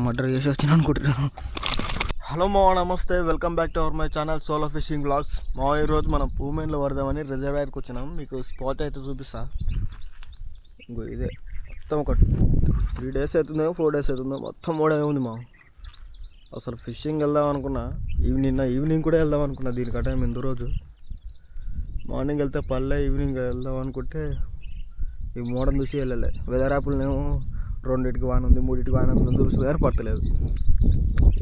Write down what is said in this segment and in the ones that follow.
Murder చేసి వచ్చిన అనుకుంటున్నాను. హలో మా నమస్తే, welcome back to our my channel solo fishing blogs. మా ఈరోజు మనం పూమెన్లో పడదామని రిజర్వాయర్కి వచ్చినాం. మీకు స్పాట్ అయితే చూపిస్తా. ఇంకో ఇదే మొత్తం ఒక 3 days అవుతుందో 4 days అవుతుందో మొత్తం ఓడే ఉంది మా. అసలు ఫిషింగ్ వెళ్దాం అనుకున్నా, ఈవినింగ్ కూడా వెళ్దాం అనుకున్నా. దీనికంటే ముందు రోజు మార్నింగ్ వెళ్తే పల్లె, ఈవినింగ్ వెళ్దాం అనుకుంటే ఈ మోడల్ చూసి వెళ్ళలే. వెదర్ యాప్లనేమో 2కి వాన ఉంది, 3కి వాన ఉంది, చూసి వేరే పడతలేదు.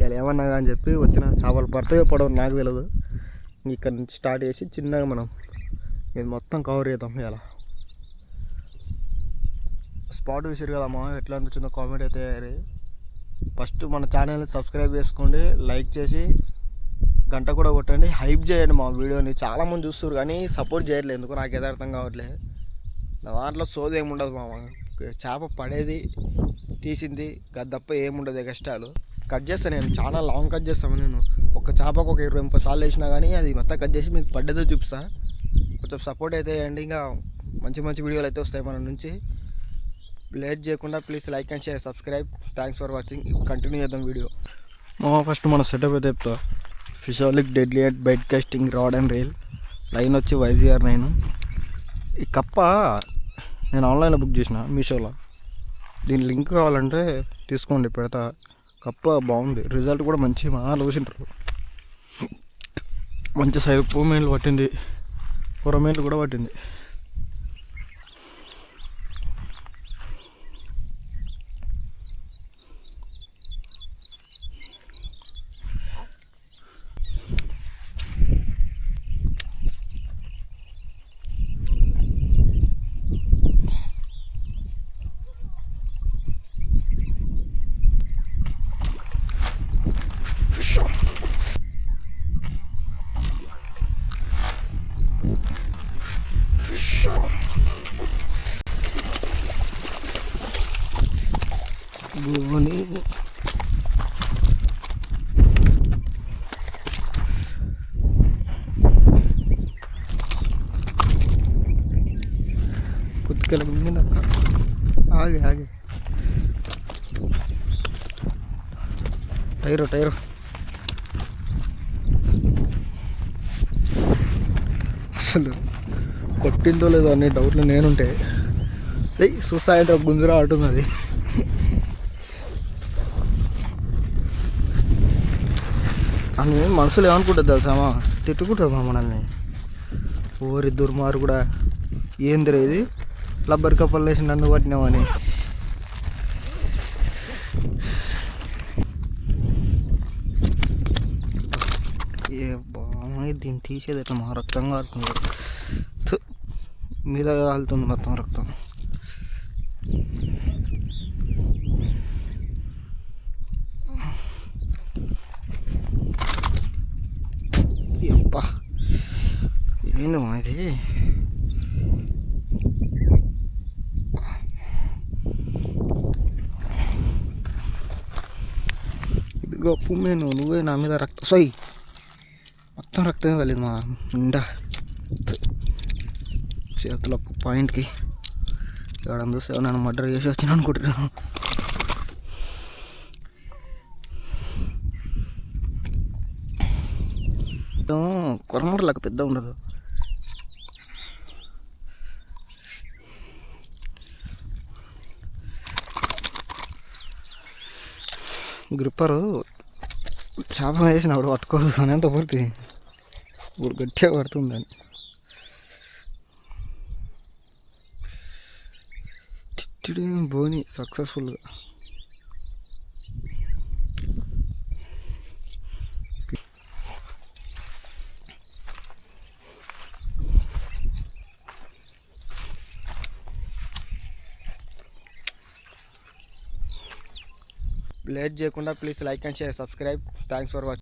ఇలా ఏమన్నా అని చెప్పి వచ్చిన. చేపలు పడతాయో పడవు నాకు తెలియదు. ఇక్కడ నుంచి స్టార్ట్ చేసి చిన్నగా మనం ఇది మొత్తం కవర్ చేద్దాం. ఇలా స్పాట్ చూసారు కదమ్మా, ఎట్లా అనిపించిందో కామెంట్ అయితే. ఫస్ట్ మన ఛానల్ని సబ్స్క్రైబ్ చేసుకోండి, లైక్ చేసి గంట కూడా కొట్టండి, హైప్ చేయండి మా వీడియోని. చాలామంది చూస్తారు కానీ సపోర్ట్ చేయట్లేదు, ఎందుకు నాకు ఏదో అర్థం కావట్లేదు. నా దాంట్లో సోది ఏముండదు మామ. చేప పడేది తీసింది తప్ప ఏముండదు. కష్టాలు కట్ చేస్తాను నేను, చాలా లాంగ్ కట్ చేస్తాను నేను. ఒక చేపకు ఒక 20-30 సార్లు వేసినా కానీ అది మొత్తం కట్ చేసి మీకు పడ్డదో చూపిస్తా. కొంచెం సపోర్ట్ అయితే చేయండి, ఇంకా మంచి మంచి వీడియోలు అయితే వస్తాయి మన నుంచి. లేట్ చేయకుండా please like and share, subscribe. Thanks for watching. Continue చేద్దాం వీడియో. ఫస్ట్ మన సెటప్ అయితే చెప్తా. ఫిషాలిక్ deadly at bite casting rod and reel. Line వచ్చి YZR 9. ఈ కప్ప నేను ఆన్లైన్లో బుక్ చేసిన, మీషోలో. దీని లింక్ కావాలంటే తీసుకోండి, పెడతా. కప్ప బాగుంది, రిజల్ట్ కూడా మంచి ఆలోచింటారు. మంచి సైజు పూమేన్లు పట్టింది, కొరమేన్లు కూడా పట్టింది. భూని పుట్టుకెళ్ళ ఆగే ఆగే టైరు అసలు కొట్టిందో లేదో అన్ని డౌట్లు నేనుంటే చూస్తాయంటే ఒక గుంజురా ఆడుతుంది అది. అని మనసులో ఏమనుకుంటుంది తెలుసామా, తిట్టుకుంటుంది మా మనల్ని. ఓరి దుర్మారు కూడా ఏందిరా ఇది, రబ్బర్ కప్పలు వేసి నన్ను పట్టినామని. ఏ బాగుంది, దీన్ని తీసేది ఎట్లా, మా రక్తంగా ఆడుతుంది మీద కాలుతుంది మొత్తం రక్తం. అబ్బా ఏందమ్మా ఇది, ఇదిగో పుమ్మేను, నువ్వే నా మీద రక్తం సోయ్ మొత్తం రక్తం కలిగింది మా నిండా. చేతుల పాయింట్కి ఎవడని చూస్తే నన్ను మర్డర్ చేసి వచ్చిన అనుకుంటున్నాను. కొరమూరలాగా పెద్ద ఉండదు. గ్రిప్పరు చేప వేసినప్పుడు పట్టుకోదు కానీ అంత పూర్తి ఇప్పుడు గట్టిగా పడుతుందని. బోని సక్సెస్ఫుల్గా లేట్ చేయకుండా please like and share, subscribe. Thanks for watching.